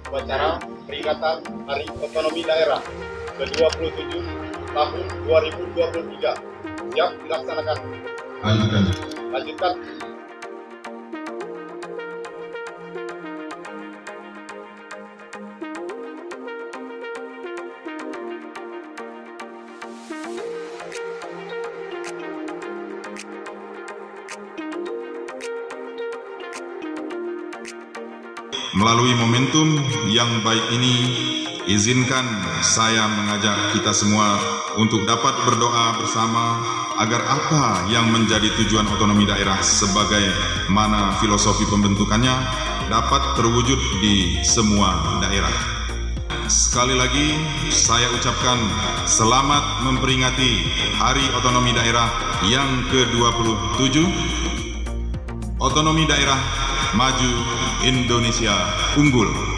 upacara peringatan Hari Otonomi Daerah ke-27 tahun 2023. Siap dilaksanakan. Lanjutkan. Melalui momentum yang baik ini, izinkan saya mengajak kita semua untuk dapat berdoa bersama agar apa yang menjadi tujuan otonomi daerah sebagai mana filosofi pembentukannya dapat terwujud di semua daerah. Sekali lagi saya ucapkan selamat memperingati Hari Otonomi Daerah yang ke-27. Otonomi daerah maju, Indonesia unggul.